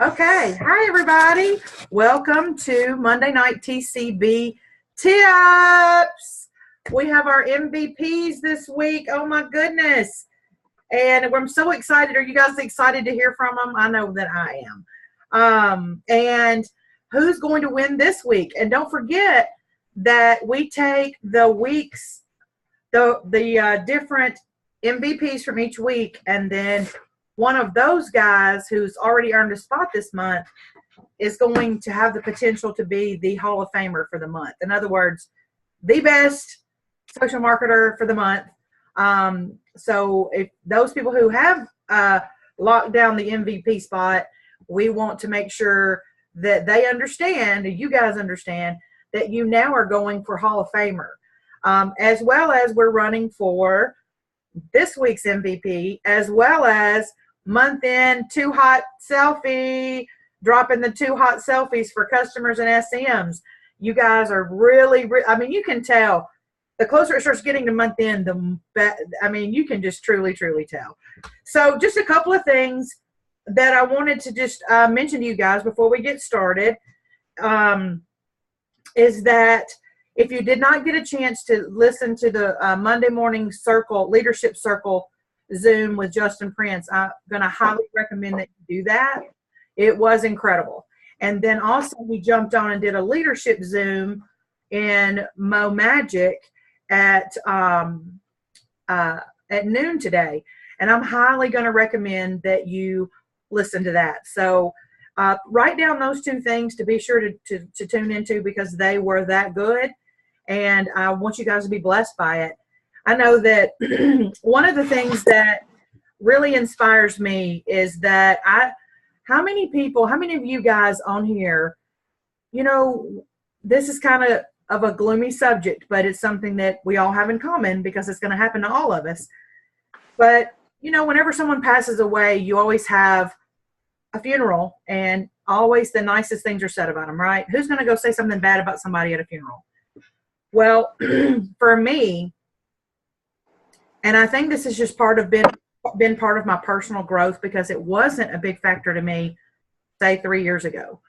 Okay. Hi, everybody. Welcome to Monday Night TCB Tips. We have our MVPs this week. Oh, my goodness. And I'm so excited. Are you guys excited to hear from them? I know that I am. And who's going to win this week? And don't forget that we take the weeks, the different MVPs from each week, and then one of those guys who's already earned a spot this month is going to have the potential to be the Hall of Famer for the month. In other words, the best social marketer for the month. So if those people who have locked down the MVP spot, we want to make sure that they understand, you guys understand, that you now are going for Hall of Famer. As well as we're running for this week's MVP, as well as month end too hot selfie, dropping the too hot selfies for customers and SMs. You guys are really, I mean, you can tell the closer it starts getting to month end, you can just truly tell. So just a couple of things that I wanted to just mention to you guys before we get started is that if you did not get a chance to listen to the Monday morning leadership circle Zoom with Justin Prince, I'm going to highly recommend that you do that. It was incredible. And then also we jumped on and did a leadership Zoom in Mo Magic at noon today. And I'm highly going to recommend that you listen to that. So write down those two things to be sure to tune into, because they were that good. And I want you guys to be blessed by it. I know that one of the things that really inspires me is that how many of you guys on here, this is kind of a gloomy subject, but it's something that we all have in common because it's going to happen to all of us. But, whenever someone passes away, you always have a funeral, and always the nicest things are said about them, right? Who's going to go say something bad about somebody at a funeral? Well, for me, and I think this has just been part of my personal growth, because it wasn't a big factor to me, say 3 years ago,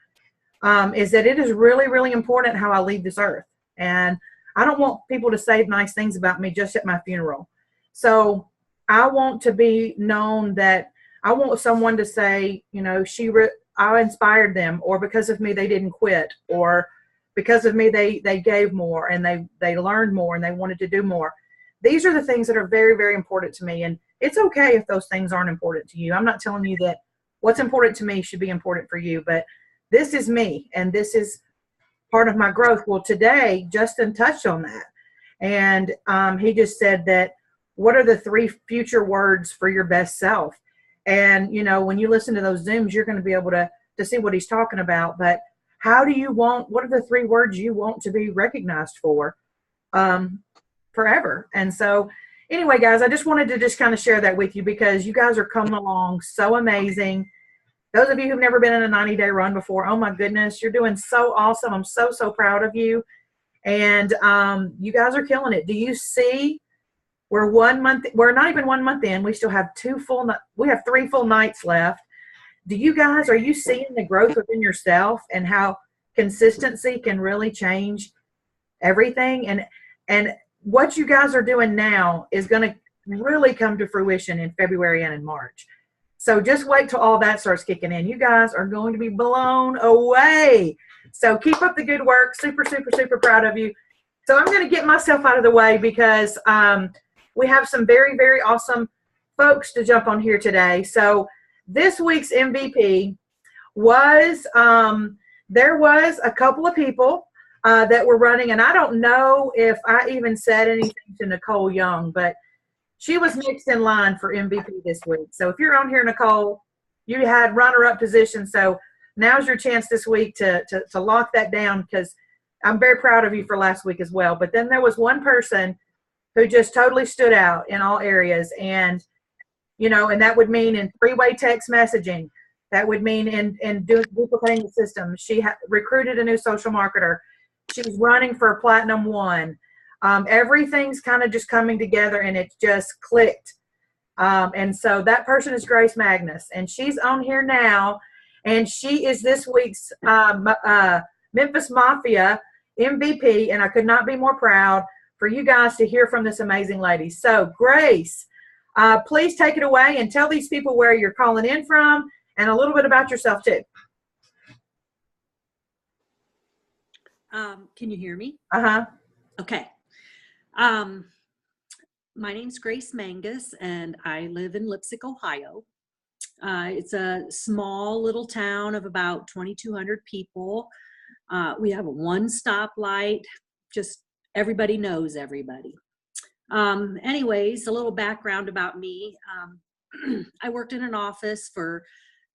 is that it is really, really important how I leave this earth. And I don't want people to say nice things about me just at my funeral. So I want to be known that I want someone to say, I inspired them, or because of me, they didn't quit, or because of me, they gave more, and they learned more, and they wanted to do more. These are the things that are very, very important to me. And it's okay if those things aren't important to you. I'm not telling you that what's important to me should be important for you, but this is me, and this is part of my growth. Well, today, Justin touched on that. And he just said that, what are the 3 future words for your best self? And, when you listen to those Zooms, you're going to be able to see what he's talking about. But what are the 3 words you want to be recognized for forever? And so anyway, guys, I just wanted to just kind of share that with you, because you guys are coming along so amazing. Those of you who've never been in a 90-day run before, oh my goodness, you're doing so awesome. I'm so proud of you. And you guys are killing it. Do you see we're not even 1 month in. We still have 3 full nights left. Are you seeing the growth within yourself and how consistency can really change everything? And what you guys are doing now is going to really come to fruition in February and in March. So just wait till all that starts kicking in. You guys are going to be blown away. So keep up the good work. Super proud of you. So I'm going to get myself out of the way, because we have some very, very awesome folks to jump on here today. So this week's MVP was, there was a couple of people that were running, and I don't know if I even said anything to Nicole Young, but she was next in line for MVP this week. So if you're on here, Nicole, you had runner-up position. So now's your chance this week to lock that down, because I'm very proud of you for last week as well. But then there was one person who just totally stood out in all areas. And, and that would mean in 3-way text messaging. That would mean in duplicating the system. She recruited a new social marketer. She's running for a Platinum 1. Everything's kind of just coming together, and it just clicked. And so that person is Grace Magnus, and she's on here now. And she is this week's Memphis Mafia MVP, and I could not be more proud for you guys to hear from this amazing lady. So, Grace, please take it away and tell these people where you're calling in from and a little bit about yourself, too. Can you hear me? Uh-huh. Okay. My name's Grace Mangus, and I live in Lipsick, Ohio. It's a small little town of about 2,200 people. We have a one stoplight, just everybody knows everybody. Anyways, a little background about me. I worked in an office for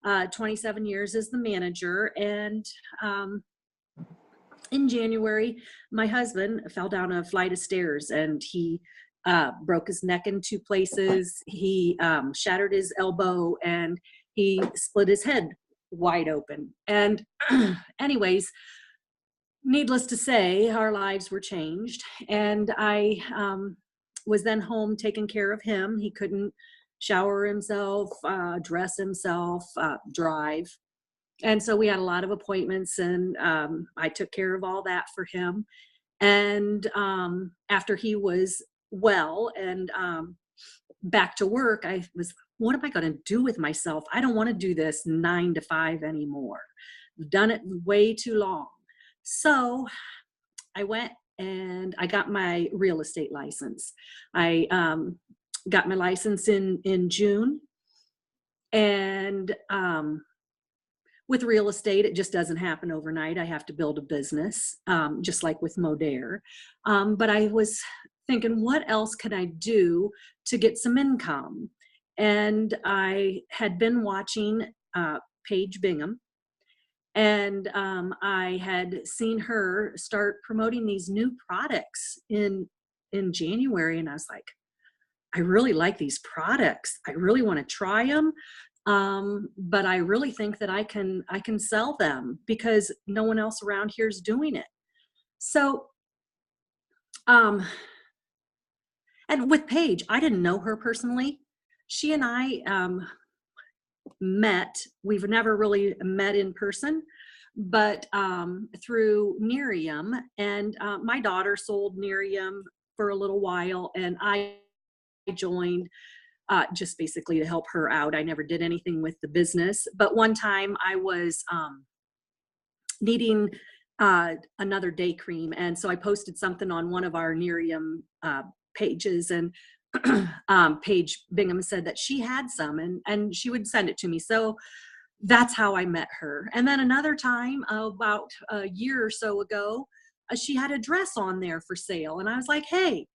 27 years as the manager, and in January, my husband fell down a flight of stairs and he broke his neck in 2 places. He shattered his elbow and he split his head wide open. And anyways, needless to say, our lives were changed. And I was then home taking care of him. He couldn't shower himself, dress himself, drive. And so we had a lot of appointments, and I took care of all that for him. And after he was well and back to work, I was, what am I going to do with myself? I don't want to do this 9 to 5 anymore. I've done it way too long. So I went and I got my real estate license. I got my license in June. And with real estate, it just doesn't happen overnight. I have to build a business, just like with Modere. But I was thinking, what else can I do to get some income? And I had been watching Paige Bingham, and I had seen her start promoting these new products in January, and I was like, I really like these products. I really want to try them. But I really think that I can sell them because no one else around here is doing it. So, and with Paige, I didn't know her personally. She and I met. We've never really met in person, but through Miriam, and my daughter sold Miriam for a little while, and I joined just basically to help her out. I never did anything with the business, but one time I was needing another day cream, and so I posted something on one of our Miriam pages, and Paige Bingham said that she had some, and she would send it to me. So that's how I met her. And then another time, about a year or so ago, she had a dress on there for sale, and I was like, hey,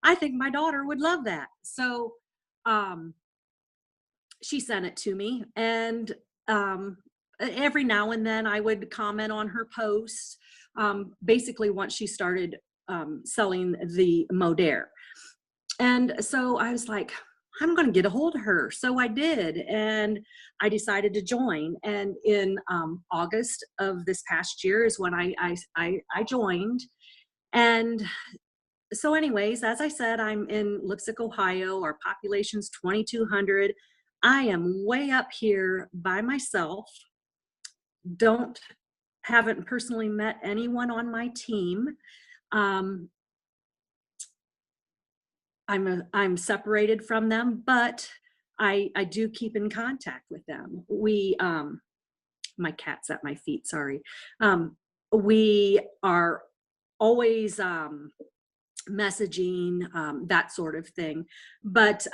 I think my daughter would love that. So she sent it to me, and every now and then I would comment on her posts, basically once she started selling the Modere. And so I was like, I'm going to get a hold of her. So I did, and I decided to join. And in August of this past year is when I joined. And so anyways, as I said, I'm in Lipsick, Ohio. Our population's 2,200. I am way up here by myself. Haven't personally met anyone on my team. I'm separated from them, but I do keep in contact with them. We, my cat's at my feet, sorry. We are always messaging, that sort of thing. But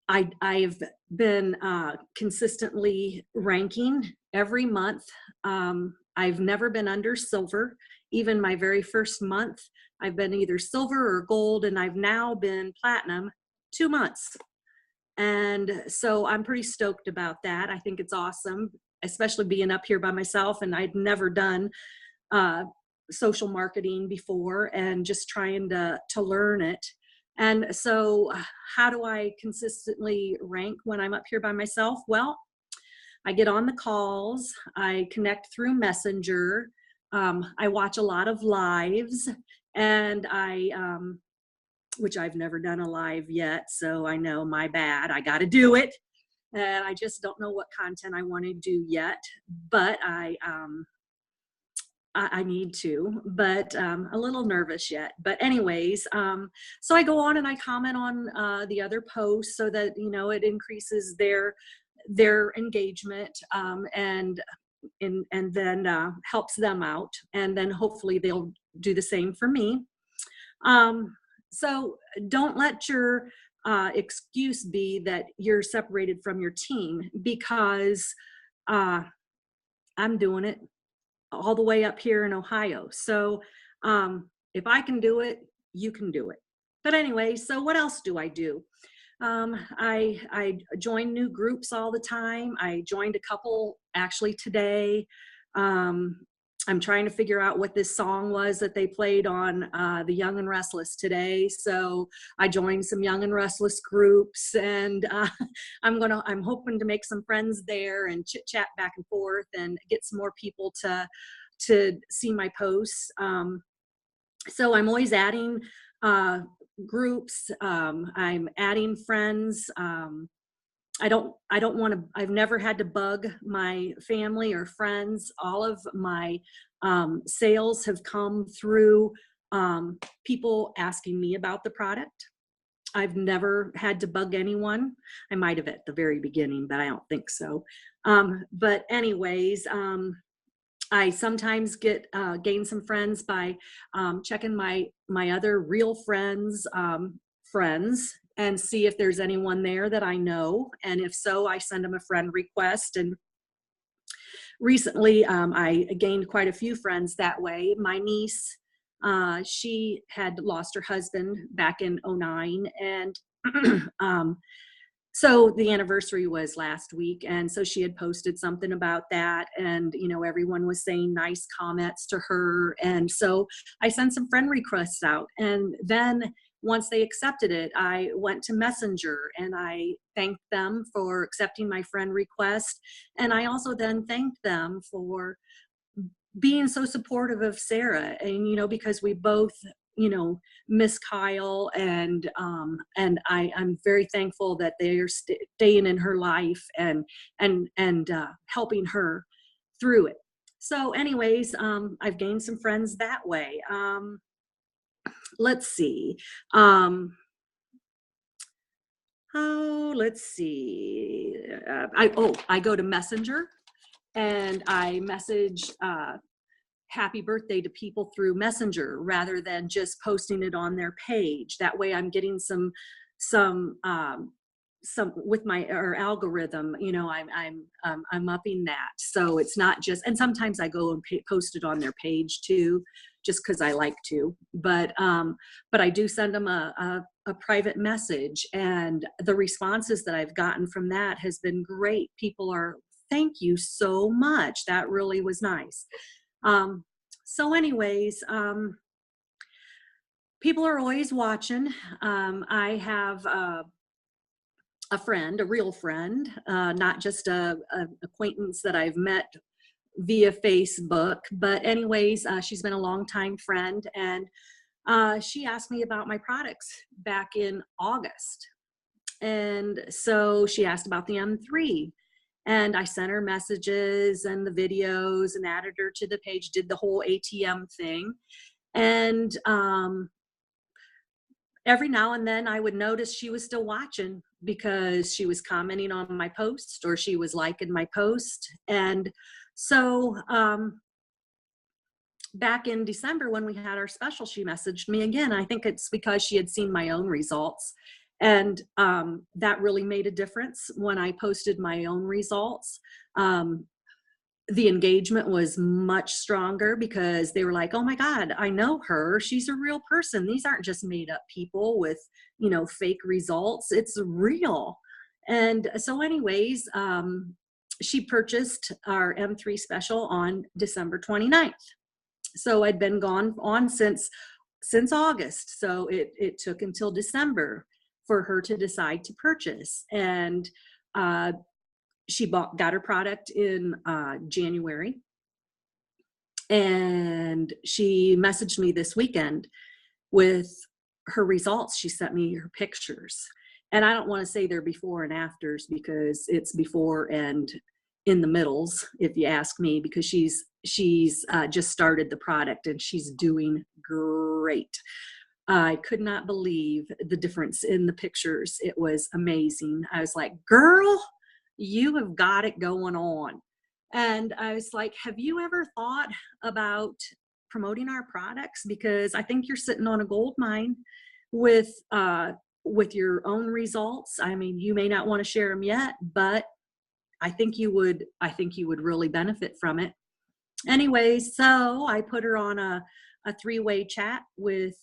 I've been consistently ranking every month. I've never been under silver. Even my very first month, I've been either silver or gold, and I've now been platinum 2 months. And so I'm pretty stoked about that. I think it's awesome, especially being up here by myself, and I'd never done social marketing before, and just trying to learn it. And so how do I consistently rank when I'm up here by myself? Well, I get on the calls, I connect through Messenger, I watch a lot of lives, and which I've never done a live yet, so I know, my bad, I got to do it. and I just don't know what content I want to do yet, but I need to, but a little nervous yet. But anyways, so I go on and I comment on the other posts so that, you know, it increases their engagement, and then helps them out, and then hopefully they'll do the same for me. So don't let your excuse be that you're separated from your team, because I'm doing it all the way up here in Ohio. So if I can do it, you can do it. But anyway, so what else do I do? I join new groups all the time. I joined a couple actually today. I'm trying to figure out what this song was that they played on the Young and Restless today. So I joined some Young and Restless groups, and I'm hoping to make some friends there and chit chat back and forth and get some more people to see my posts. So I'm always adding groups. I'm adding friends. I don't want to, I've never had to bug my family or friends. All of my sales have come through people asking me about the product. I've never had to bug anyone. I might have at the very beginning, but I don't think so. But anyways, I sometimes gain some friends by checking my other real friends and see if there's anyone there that I know. And if so, I send them a friend request. And recently, I gained quite a few friends that way. My niece, she had lost her husband back in '09, and so the anniversary was last week, and so she had posted something about that, and you know, everyone was saying nice comments to her, and so I sent some friend requests out, and then once they accepted it, I went to Messenger and I thanked them for accepting my friend request, and I also then thanked them for being so supportive of Sarah, and you know, because we both, you know, miss Kyle, and I'm very thankful that they're staying in her life and helping her through it. So anyways, I've gained some friends that way. Let's see. Let's see. I go to Messenger and I message happy birthday to people through Messenger rather than just posting it on their page. That way I'm getting some with my algorithm, you know, I'm upping that. So it's not just, and sometimes I go and post it on their page too, just because I like to, but I do send them a private message, and the responses that I've gotten from that has been great. People are, thank you so much. That really was nice. So anyways, people are always watching. I have a friend, a real friend, not just a acquaintance that I've met via Facebook, but anyways, she's been a longtime friend, and she asked me about my products back in August. And so she asked about the M3. And I sent her messages and the videos and added her to the page, did the whole ATM thing. And every now and then I would notice she was still watching because she was commenting on my post or she was liking my post. And so back in December when we had our special, she messaged me again. I think it's because she had seen my own results. And that really made a difference when I posted my own results. The engagement was much stronger because they were like, oh my God, I know her. She's a real person. These aren't just made up people with, you know, fake results. It's real. And so anyways, she purchased our M3 special on December 29th. So I'd been gone on since August. So it took until December for her to decide to purchase. And she got her product in January. And she messaged me this weekend with her results. She sent me her pictures. And I don't want to say they're before and afters because it's before and in the middles, if you ask me, because she's just started the product and she's doing great. I could not believe the difference in the pictures. It was amazing. I was like, girl, you have got it going on. And I was like, have you ever thought about promoting our products? Because I think you're sitting on a gold mine with your own results. I mean, you may not want to share them yet, but I think you would really benefit from it. Anyway, so I put her on a three-way chat with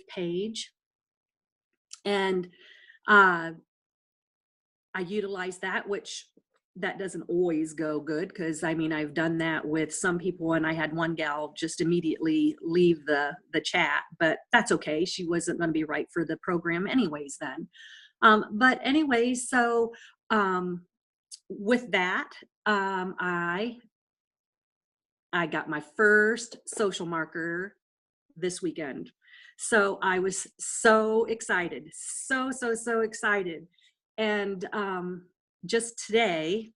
Paige, and I utilize that, which that doesn't always go good, because I mean, I've done that with some people, and I had one gal just immediately leave the chat, but that's okay. She wasn't going to be right for the program anyways then. But anyway, so with that, I got my first social marketer this weekend. So I was so excited, so excited. And just today,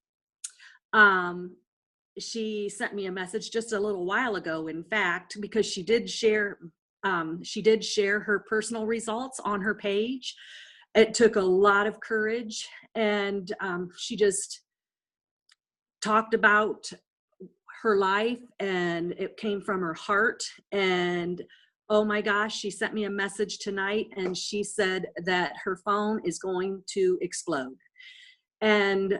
she sent me a message just a little while ago, in fact, because she did share her personal results on her page. It took a lot of courage, and she just talked about her life, and it came from her heart. And oh my gosh, she sent me a message tonight, and she said that her phone is going to explode. And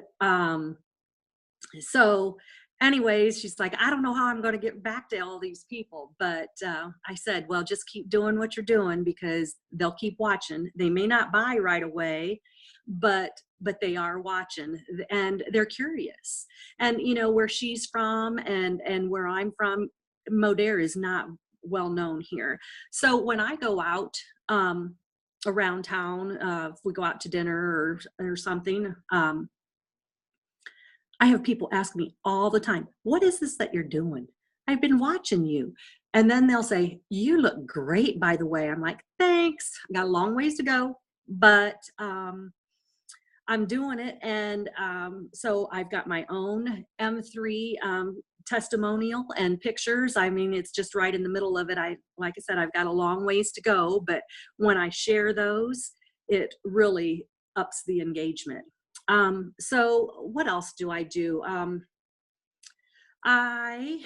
so anyways, she's like, I don't know how I'm going to get back to all these people. But I said, well, just keep doing what you're doing, because they'll keep watching. They may not buy right away, but they are watching, and they're curious. And you know, where she's from and where I'm from, Modere is not well known here. So when I go out around town, if we go out to dinner or something, I have people ask me all the time, what is this that you're doing? I've been watching you. And then they'll say, you look great, by the way. I'm like, thanks. I got a long ways to go, but I'm doing it. And so I've got my own M3 testimonial and pictures. I mean, it's just right in the middle of it. Like I said, I've got a long ways to go, but when I share those, it really ups the engagement. So what else do I do? I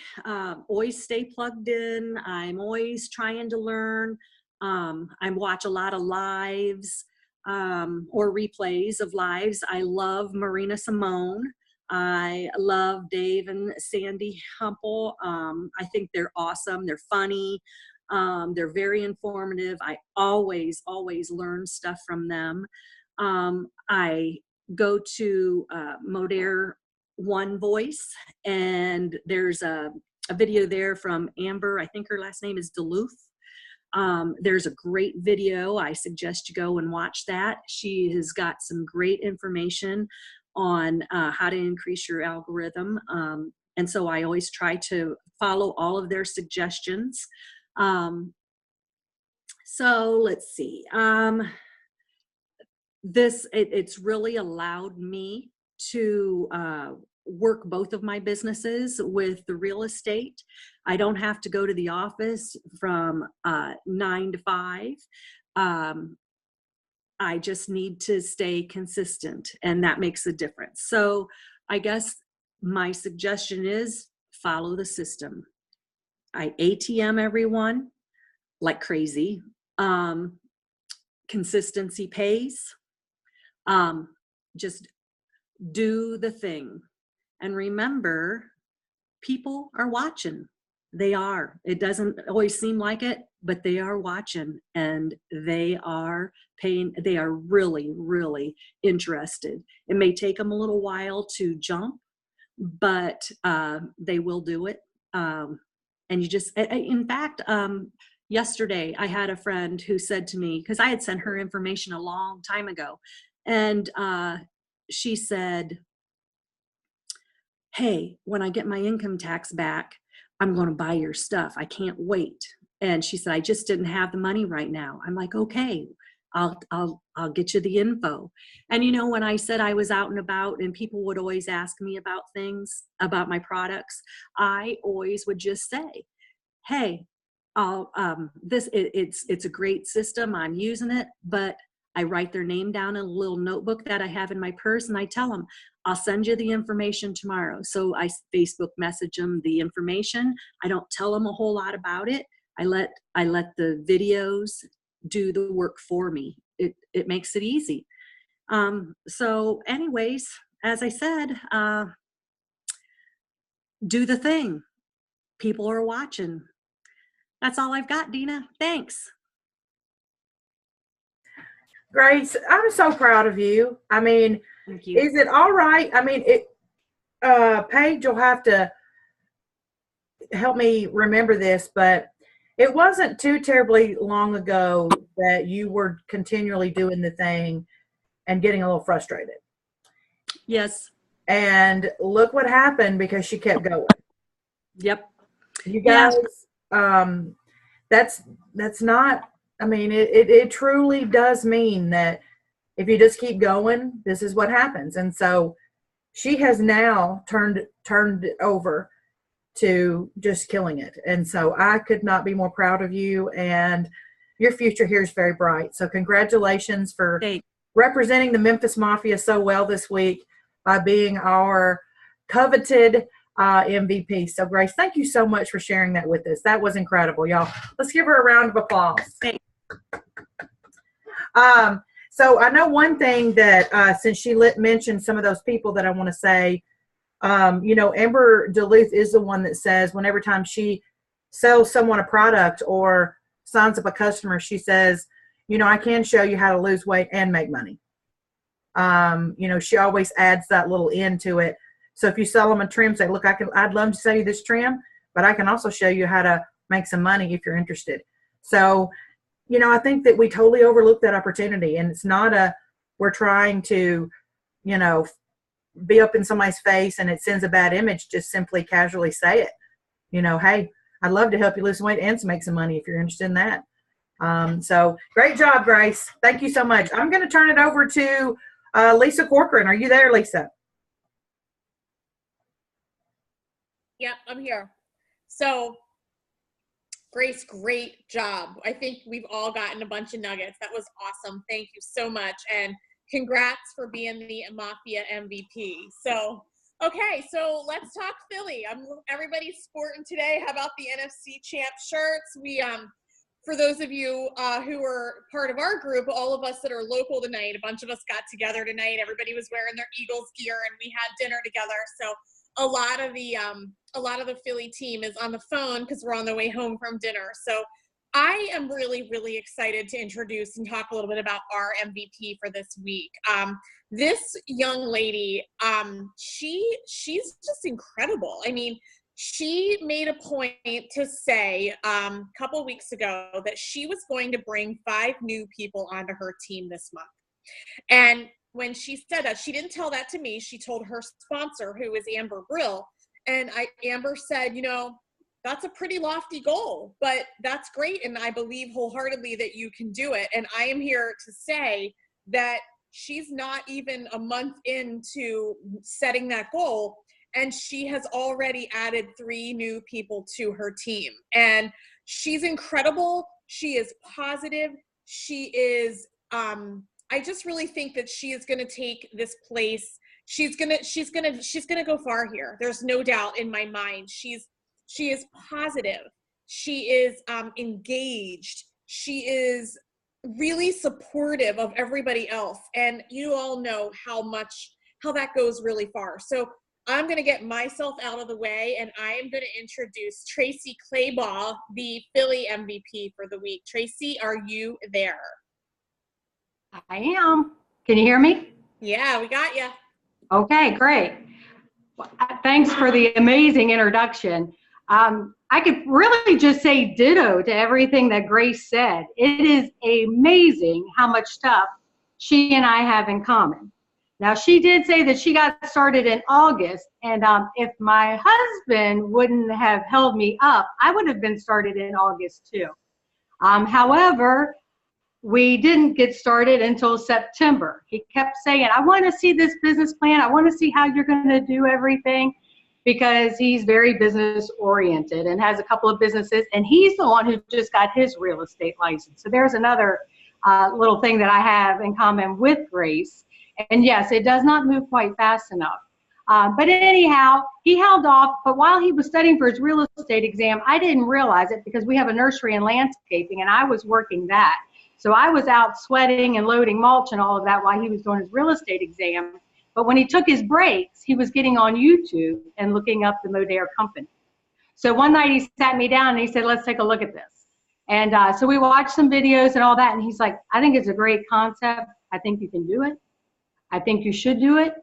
always stay plugged in. I'm always trying to learn. I watch a lot of lives or replays of lives. I love Marina Simone. I love Dave and Sandy Humple. I think they're awesome. They're funny. They're very informative. I always learn stuff from them. I go to Modere One Voice, and there's a video there from Amber. I think her last name is Duluth. There's a great video. I suggest you go and watch that. She has got some great information on how to increase your algorithm. And so I always try to follow all of their suggestions. So let's see. It's really allowed me to work both of my businesses with the real estate. I don't have to go to the office from 9 to 5. I just need to stay consistent, and that makes a difference. So I guess my suggestion is follow the system. I ATM everyone like crazy. Consistency pays. Just do the thing. And remember, people are watching. They are. It doesn't always seem like it, but they are watching, and they are paying. They are really interested. It may take them a little while to jump, but they will do it. And you just, in fact, yesterday I had a friend who said to me, because I had sent her information a long time ago, and she said, hey, when I get my income tax back, I'm going to buy your stuff. I can't wait. And she said, I just didn't have the money right now. I'm like, okay, I'll get you the info. And when I said I was out and about and people would always ask me about things, about my products, I always would just say, hey, it's a great system. I'm using it, but I write their name down in a little notebook that I have in my purse, and I tell them, I'll send you the information tomorrow. So I Facebook message them the information. I don't tell them a whole lot about it. I let the videos do the work for me. It makes it easy. So anyways, as I said, do the thing. People are watching. That's all I've got, Dina. Thanks. Grace, I'm so proud of you. I mean, Thank you. is it all right? I mean, Paige, you'll have to help me remember this, but it wasn't too terribly long ago that you were continually doing the thing and getting a little frustrated. Yes. And look what happened because she kept going. Yep. You guys, that's not, I mean, it truly does mean that if you just keep going, this is what happens. And so she has now turned over to just killing it. And so I could not be more proud of you, and your future here is very bright. So congratulations for representing the Memphis Mafia so well this week by being our coveted MVP. So Grace, thank you so much for sharing that with us. That was incredible, y'all. Let's give her a round of applause. So I know one thing that since she mentioned some of those people that I want to say, Amber Duluth is the one that says whenever time she sells someone a product or signs up a customer, she says, I can show you how to lose weight and make money. She always adds that little end to it. So if you sell them a trim, say, look, I'd love to sell you this trim, but I can also show you how to make some money if you're interested. So, I think that we totally overlooked that opportunity, and it's not we're trying to, be up in somebody's face and it sends a bad image. Just simply casually say it, hey, I'd love to help you lose weight and make some money if you're interested in that. So great job, Grace. Thank you so much. I'm going to turn it over to Lisa Corcoran. Are you there, Lisa? Yep, I'm here. So, Grace, great job. I think we've all gotten a bunch of nuggets. That was awesome. Thank you so much. And congrats for being the Mafia MVP. So, okay, so let's talk Philly. Everybody's sporting today. How about the NFC champ shirts? We, for those of you who are part of our group, all of us that are local tonight, a bunch of us got together tonight. Everybody was wearing their Eagles gear and we had dinner together. So a lot of the Philly team is on the phone because we're on the way home from dinner. So I am really, really excited to introduce and talk a little bit about our MVP for this week. This young lady, she's just incredible. I mean, she made a point to say a couple weeks ago that she was going to bring 5 new people onto her team this month. And when she said that, she didn't tell that to me. She told her sponsor, who is Amber Brill. And Amber said, that's a pretty lofty goal, but that's great. And I believe wholeheartedly that you can do it. And I am here to say that she's not even a month into setting that goal, and she has already added 3 new people to her team. And she's incredible. She is positive. She is, I just really think that she is going to take this place. She's going to go far here. There's no doubt in my mind. She is positive. She is engaged. She is really supportive of everybody else. And you all know how that goes really far. So I'm going to get myself out of the way, and I am going to introduce Tracy Claybaugh, the Philly MVP for the week. Tracy, are you there? I am. Can you hear me? Yeah, we got you. Okay, great. Thanks for the amazing introduction. I could really just say ditto to everything that Grace said. It is amazing how much stuff she and I have in common. Now, she did say that she got started in August, and if my husband wouldn't have held me up, I would have been started in August too. However, we didn't get started until September. He kept saying, I want to see this business plan. I want to see how you're going to do everything, because he's very business oriented and has a couple of businesses, and he's the one who just got his real estate license. So there's another little thing that I have in common with Grace. And yes, it does not move quite fast enough. But anyhow, he held off. But while he was studying for his real estate exam, I didn't realize it because we have a nursery and landscaping, and I was working that. So I was out sweating and loading mulch and all of that while he was doing his real estate exam. But when he took his breaks, he was getting on YouTube and looking up the Modere company. So one night he sat me down and he said, let's take a look at this. And so we watched some videos and all that. And he's like, I think it's a great concept. I think you can do it. I think you should do it.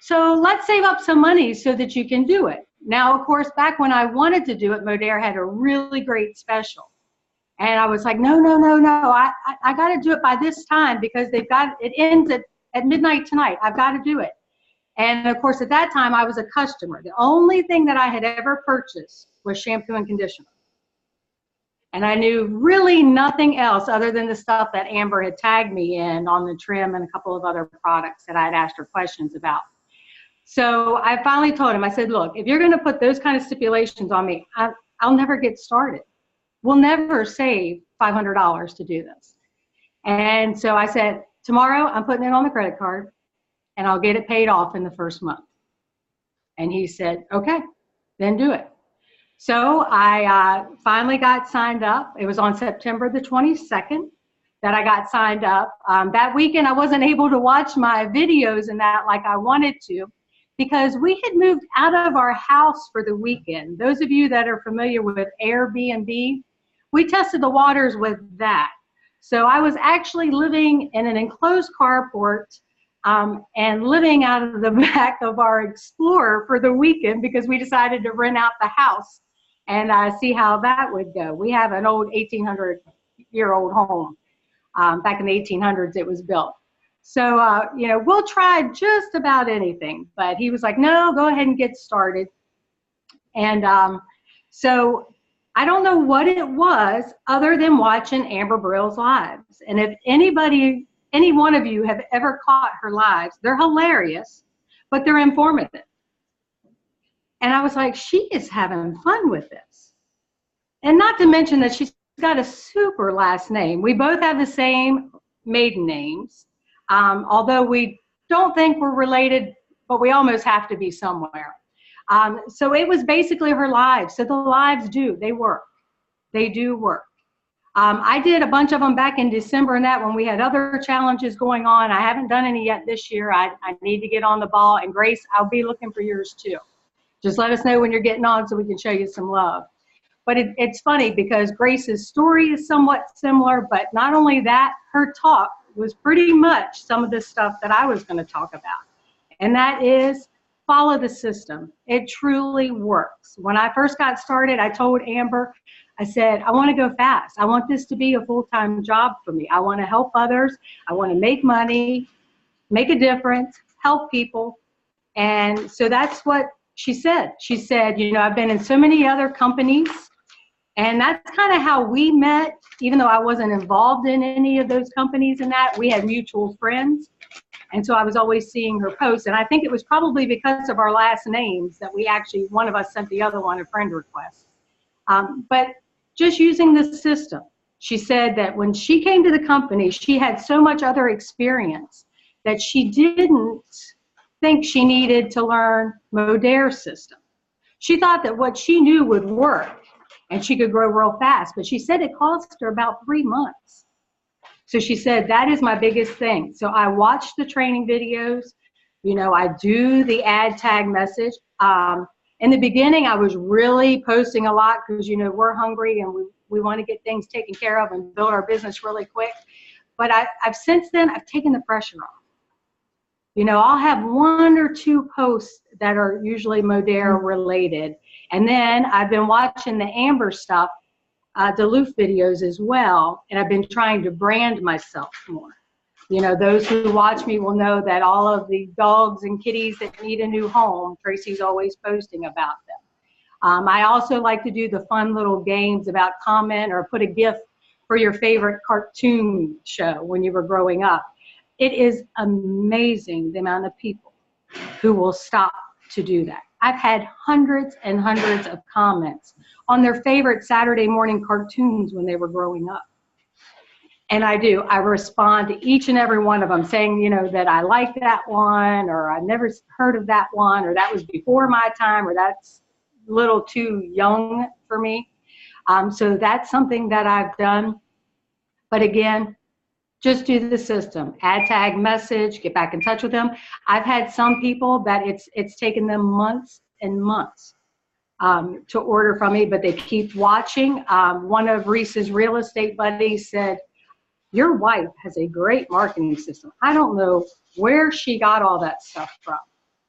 So let's save up some money so that you can do it. Now, of course, back when I wanted to do it, Modere had a really great special. And I was like, no. I got to do it by this time because it ends at midnight tonight. I've got to do it. And of course, at that time, I was a customer. The only thing that I had ever purchased was shampoo and conditioner. And I knew really nothing else other than the stuff that Amber had tagged me in on the trim and a couple of other products that I had asked her questions about. So I finally told him, I said, look, if you're going to put those kind of stipulations on me, I'll never get started. We'll never save $500 to do this. And so I said, tomorrow I'm putting it on the credit card and I'll get it paid off in the first month. And he said, okay, then do it. So I finally got signed up. It was on September the 22nd that I got signed up. That weekend I wasn't able to watch my videos and that like I wanted to, because we had moved out of our house for the weekend. Those of you that are familiar with Airbnb, we tested the waters with that. So I was actually living in an enclosed carport and living out of the back of our Explorer for the weekend because we decided to rent out the house and see how that would go. We have an old 1800-year-old home. Back in the 1800s it was built. So, we'll try just about anything. But he was like, no, go ahead and get started. And so I don't know what it was other than watching Amber Brill's lives. And if any one of you have ever caught her lives, they're hilarious, but they're informative. And I was like, she is having fun with this. And not to mention that she's got a super last name. We both have the same maiden names, although we don't think we're related, but we almost have to be somewhere. So it was basically her lives. So the lives they work. They do work. I did a bunch of them back in December and that when we had other challenges going on. I haven't done any yet this year. I need to get on the ball. And Grace, I'll be looking for yours too. Just let us know when you're getting on so we can show you some love. But it's funny because Grace's story is somewhat similar, but not only that, her talk was pretty much some of the stuff that I was going to talk about. And that is follow the system. It truly works. When I first got started, I told Amber, I said, I want to go fast. I want this to be a full-time job for me. I want to help others. I want to make money, make a difference, help people. And so that's what she said. She said, I've been in so many other companies. And that's kind of how we met, even though I wasn't involved in any of those companies and that. We had mutual friends. And so I was always seeing her post. And I think it was probably because of our last names that we actually, one of us sent the other one a friend request. But just using the system. She said that when she came to the company, she had so much other experience that she didn't think she needed to learn Modere's system. She thought that what she knew would work and she could grow real fast, but she said it cost her about 3 months. So she said, that is my biggest thing. So I watched the training videos, I do the ad tag message. In the beginning, I was really posting a lot because, we're hungry and we want to get things taken care of and build our business really quick. But since then, I've taken the pressure off. I'll have 1 or 2 posts that are usually Modere related. And then I've been watching the Amber stuff, Duluth videos as well. And I've been trying to brand myself more. Those who watch me will know that all of the dogs and kitties that need a new home, Tracy's always posting about them. I also like to do the fun little games about comment or put a GIF for your favorite cartoon show when you were growing up. It is amazing the amount of people who will stop to do that. I've had hundreds and hundreds of comments on their favorite Saturday morning cartoons when they were growing up. And I respond to each and every one of them saying, you know, that I like that one, or I've never heard of that one, or that was before my time, or that's a little too young for me. So that's something that I've done. But again, just do the system, add, tag, message, get back in touch with them. I've had some people that it's taken them months and months to order from me, but they keep watching. One of Reese's real estate buddies said, your wife has a great marketing system. I don't know where she got all that stuff from,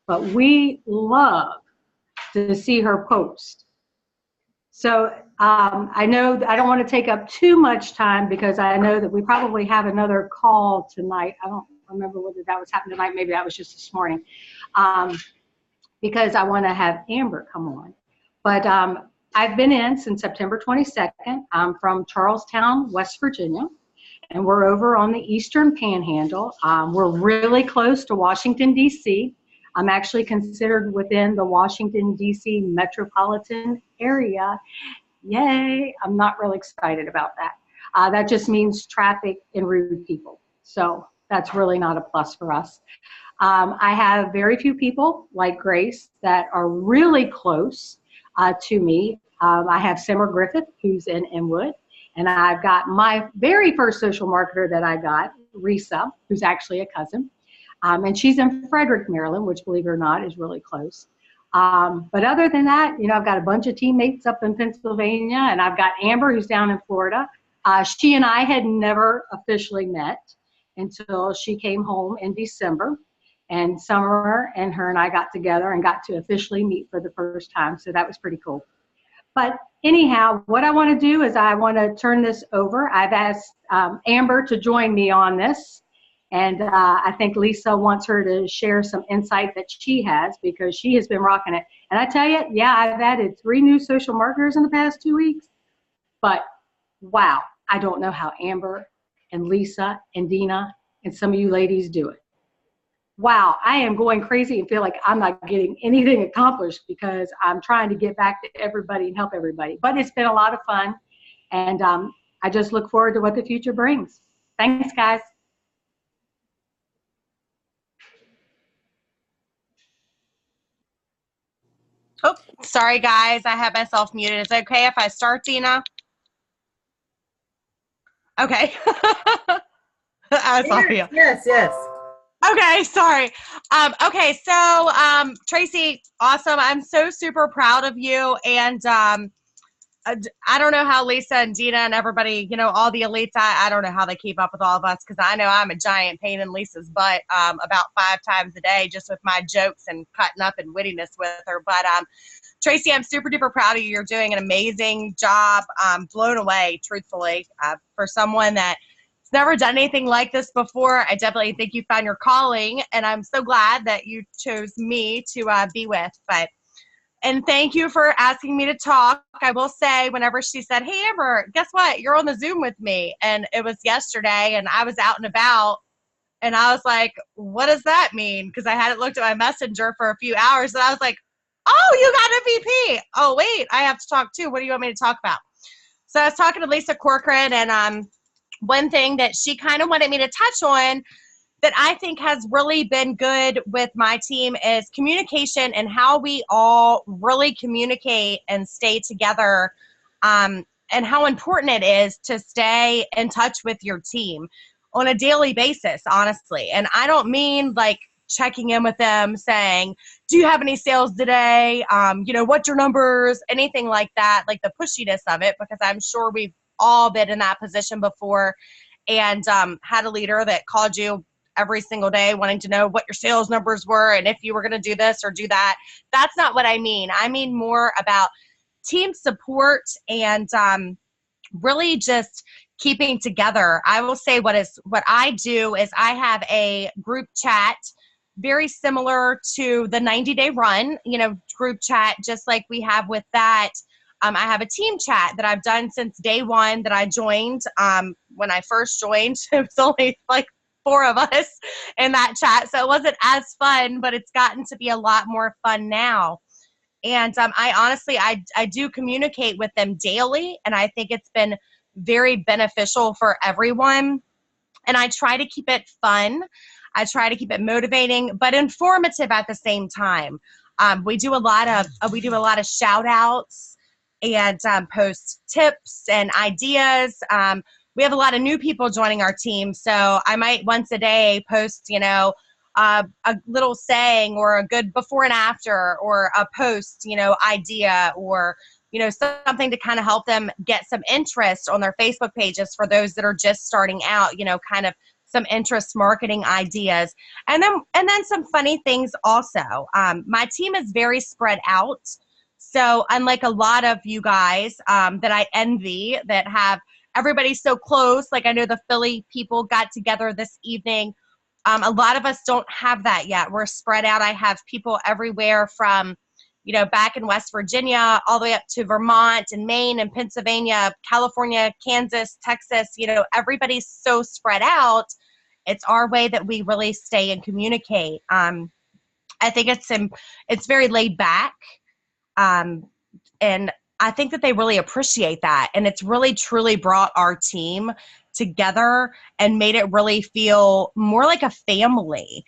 but we love to see her post. So I know I don't want to take up too much time because I know that we probably have another call tonight. I don't remember whether that was happening tonight. Maybe that was just this morning, because I want to have Amber come on. But I've been in since September 22nd. I'm from Charlestown, West Virginia, and we're over on the Eastern Panhandle. We're really close to Washington, D.C. I'm actually considered within the Washington, D.C. metropolitan area. Yay, I'm not really excited about that. That just means traffic and rude people. So that's really not a plus for us. I have very few people like Grace that are really close to me. I have Simmer Griffith, who's in Inwood, and I've got my very first social marketer that I got, Risa, who's actually a cousin. And she's in Frederick, Maryland, which, believe it or not, is really close. But other than that, you know, I've got a bunch of teammates up in Pennsylvania, and I've got Amber, who's down in Florida. She and I had never officially met until she came home in December. And Summer and her and I got together and got to officially meet for the first time. So that was pretty cool. But anyhow, what I want to do is I want to turn this over. I've asked Amber to join me on this. And I think Lisa wants her to share some insight that she has because she has been rocking it. And I tell you, yeah, I've added 3 new social marketers in the past 2 weeks. But wow, I don't know how Amber and Lisa and Dina and some of you ladies do it. Wow, I am going crazy and feel like I'm not getting anything accomplished because I'm trying to get back to everybody and help everybody. But it's been a lot of fun. And I just look forward to what the future brings. Thanks, guys. Oh, sorry guys, I have myself muted. Is it okay if I start, Dina? Okay. Sorry. Yes. Okay, sorry. Okay, so Tracy, awesome. I'm so super proud of you. And I don't know how Lisa and Dina and everybody, you know, all the elites, I don't know how they keep up with all of us because I know I'm a giant pain in Lisa's butt about 5 times a day just with my jokes and cutting up and wittiness with her. But Tracy, I'm super duper proud of you. You're doing an amazing job. Blown away, truthfully, for someone that's never done anything like this before. I definitely think you found your calling, and I'm so glad that you chose me to be with. And thank you for asking me to talk. I will say, whenever she said, hey, Amber, guess what? You're on the Zoom with me. And it was yesterday, and I was out and about, and I was like, what does that mean? Because I hadn't looked at my messenger for a few hours, and I was like, oh, you got a VP. Oh, wait, I have to talk too. What do you want me to talk about? So I was talking to Lisa Corcoran, and one thing that she kind of wanted me to touch on that I think has really been good with my team is communication and how we all really communicate and stay together, and how important it is to stay in touch with your team on a daily basis, honestly. And I don't mean like checking in with them saying, do you have any sales today? You know, what's your numbers? Anything like that, like the pushiness of it, because I'm sure we've all been in that position before and had a leader that called you every single day wanting to know what your sales numbers were and if you were going to do this or do that. That's not what I mean. I mean more about team support and really just keeping together. I will say what I do is I have a group chat very similar to the 90-day run, you know, group chat, just like we have with that. I have a team chat that I've done since day one that I joined. When I first joined, it was only like 4 of us in that chat. So it wasn't as fun, but it's gotten to be a lot more fun now. And I honestly, I do communicate with them daily, and I think it's been very beneficial for everyone. And I try to keep it fun. I try to keep it motivating, but informative at the same time. We do a lot of shout outs and post tips and ideas. We have a lot of new people joining our team, so I might once a day post, a little saying or a good before and after, or a post, idea, or something to kind of help them get some interest on their Facebook pages for those that are just starting out, kind of some interest marketing ideas. And then some funny things also. My team is very spread out. So unlike a lot of you guys that I envy that have everybody so close, like I know the Philly people got together this evening. A lot of us don't have that yet. We're spread out. I have people everywhere from, back in West Virginia, all the way up to Vermont and Maine and Pennsylvania, California, Kansas, Texas. Everybody's so spread out. It's our way that we really stay and communicate. I think it's very laid back. And I think that they really appreciate that. And it's really, truly brought our team together and made it really feel more like a family.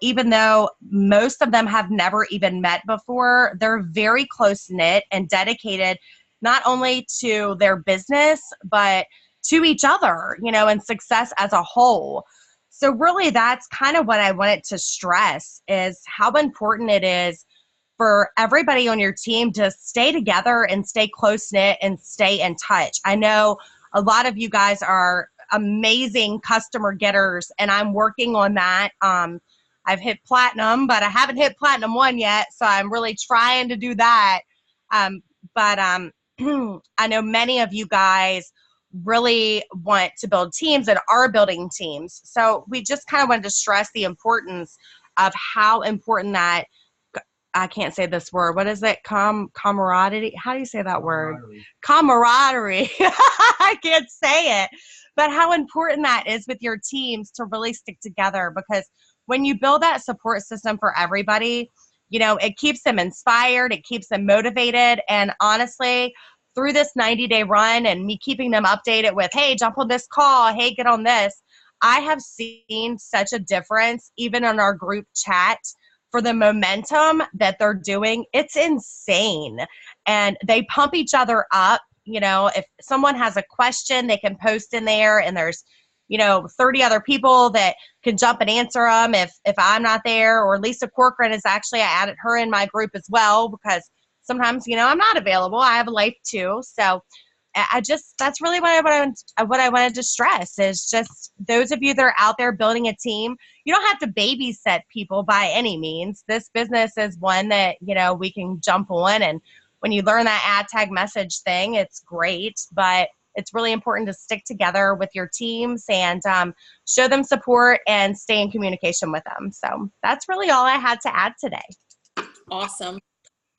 Even though most of them have never even met before, they're very close-knit and dedicated not only to their business, but to each other, and success as a whole. So really that's kind of what I wanted to stress, is how important it is for everybody on your team to stay together and stay close-knit and stay in touch. I know a lot of you guys are amazing customer getters, and I'm working on that. I've hit platinum, but I haven't hit platinum 1 yet, so I'm really trying to do that. But I know many of you guys really want to build teams and are building teams. So we just kind of wanted to stress the importance of how important that, I can't say this word. What is it? Camaraderie. How do you say that word? Camaraderie. I can't say it. But how important that is with your teams to really stick together, because when you build that support system for everybody, it keeps them inspired. It keeps them motivated. And honestly, through this 90-day run and me keeping them updated with, hey, jump on this call. Hey, get on this. I have seen such a difference even on our group chat for the momentum that they're doing. It's insane. And they pump each other up. If someone has a question, they can post in there, and there's, 30 other people that can jump and answer them if I'm not there. Or Lisa Corcoran is actually, I added her in my group as well, because sometimes, I'm not available. I have a life too. So that's really what I wanted to stress, is just those of you that are out there building a team, you don't have to babysit people by any means. This business is one that, we can jump on. And when you learn that ad tag message thing, it's great, but it's really important to stick together with your teams and show them support and stay in communication with them. So that's really all I had to add today. Awesome.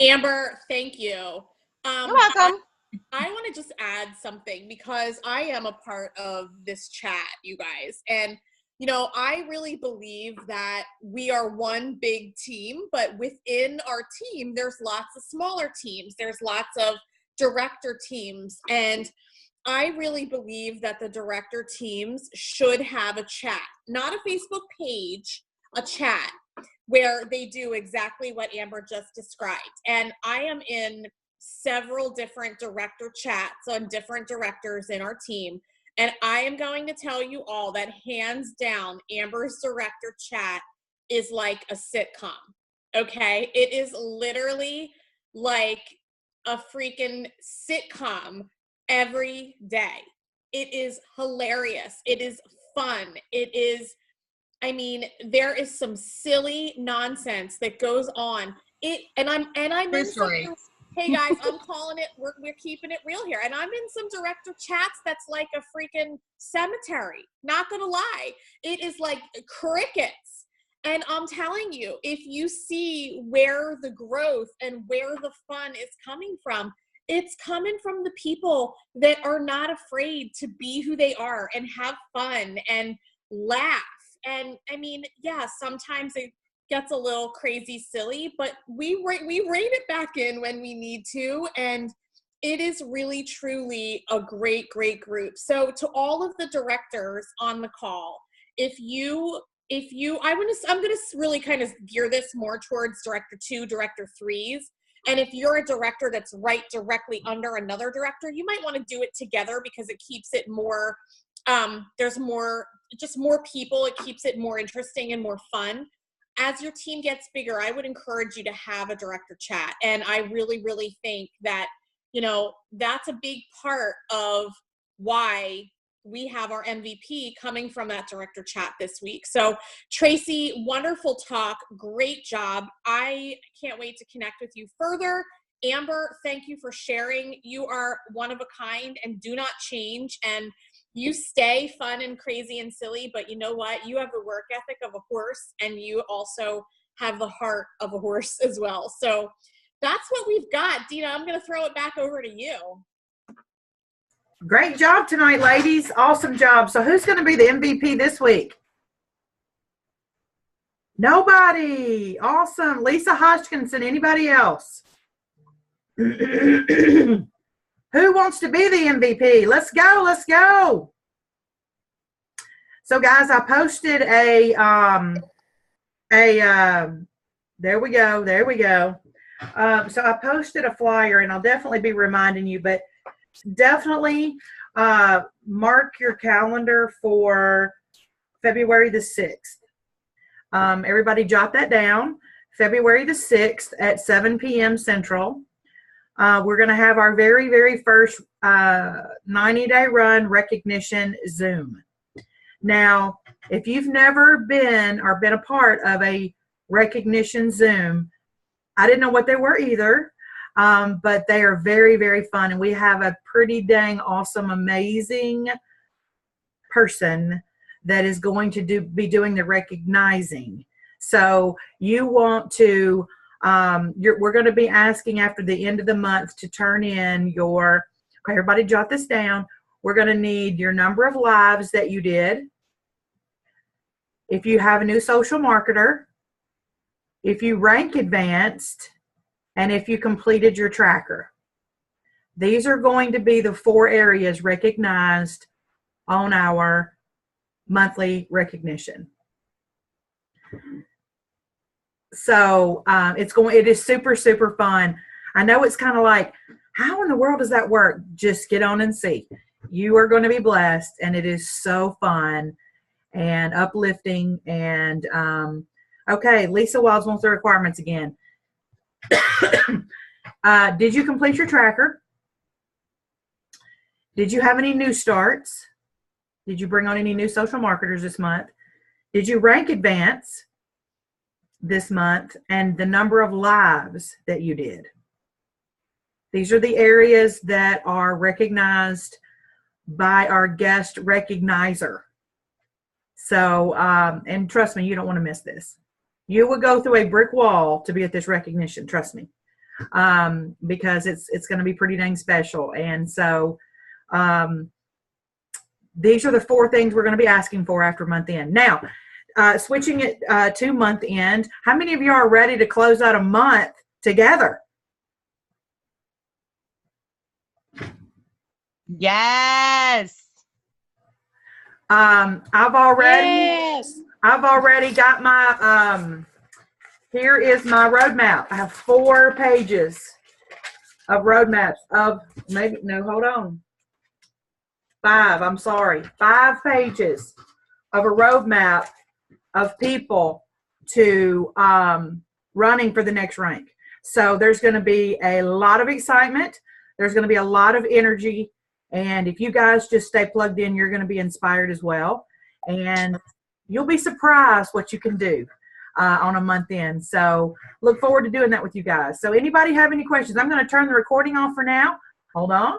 Amber, thank you. You're welcome. I want to just add something, because I am a part of this chat, you guys. And, I really believe that we are one big team, but within our team, there's lots of smaller teams. There's lots of director teams. And I really believe that the director teams should have a chat, not a Facebook page, a chat where they do exactly what Amber just described. And I am in several different director chats on different directors in our team. And I am going to tell you all that hands down, Amber's director chat is like a sitcom. Okay. It is literally like a freaking sitcom every day. It is hilarious. It is fun. It is, there is some silly nonsense that goes on. I'm in some, hey guys, I'm calling it, we're keeping it real here. And I'm in some director chats that's like a freaking cemetery. Not gonna lie. It is like crickets. And I'm telling you, if you see where the growth and where the fun is coming from, it's coming from the people that are not afraid to be who they are and have fun and laugh. And I mean, yeah, sometimes it gets a little crazy silly, but we rein it back in when we need to. And it is really, truly a great, great group. So to all of the directors on the call, I'm going to really kind of gear this more towards director 2, director 3s. And if you're a director that's right directly under another director, you might want to do it together because it keeps it more, there's more people. It keeps it more interesting and more fun. As your team gets bigger, I would encourage you to have a director chat. And I really, really think that, that's a big part of why we have our MVP coming from that director chat this week. So Tracy, wonderful talk. Great job. I can't wait to connect with you further. Amber, thank you for sharing. You are one of a kind and do not change. And you stay fun and crazy and silly, but you know what? You have the work ethic of a horse, and you also have the heart of a horse as well. So that's what we've got. Dina, I'm going to throw it back over to you. Great job tonight, ladies. Awesome job. So who's going to be the MVP this week? Nobody. Awesome. Lisa Hodgkinson. Anybody else? Who wants to be the MVP? Let's go. Let's go. So guys, I posted there we go. There we go. So I posted a flyer, and I'll definitely be reminding you, but definitely mark your calendar for February the 6th. Everybody jot that down. February the 6th at 7 p.m. Central. We're going to have our very, very first 90-day run recognition Zoom. Now, if you've never been or been a part of a recognition Zoom, I didn't know what they were either. But they are very, very fun. And we have a pretty dang awesome, amazing person that is going to be doing the recognizing. So you want to, we're going to be asking after the end of the month to turn in okay, everybody jot this down. We're going to need your number of lives that you did. If you have a new social marketer, if you rank advanced, and if you completed your tracker. These are going to be the 4 areas recognized on our monthly recognition. So it is super, super fun. I know it's kind of like, how in the world does that work? Just get on and see. You are going to be blessed, and it is so fun and uplifting. And okay, Lisa Wilds wants the requirements again. Did you complete your tracker? Did you have any new starts? Did you bring on any new social marketers this month? Did you rank advance this month? And the number of lives that you did. These are the areas that are recognized by our guest recognizer. So, and trust me, you don't want to miss this. You would go through a brick wall to be at this recognition, trust me, because it's going to be pretty dang special. And so these are the 4 things we're going to be asking for after month end. Now, switching it to month end, how many of you are ready to close out a month together? Yes. I've already got my, here is my roadmap. I have 4 pages of roadmaps of hold on. 5, I'm sorry. 5 pages of a roadmap of people to running for the next rank. So there's going to be a lot of excitement. There's going to be a lot of energy. And if you guys just stay plugged in, you're going to be inspired as well. And you'll be surprised what you can do on a month end. So look forward to doing that with you guys. So anybody have any questions? I'm going to turn the recording off for now. Hold on.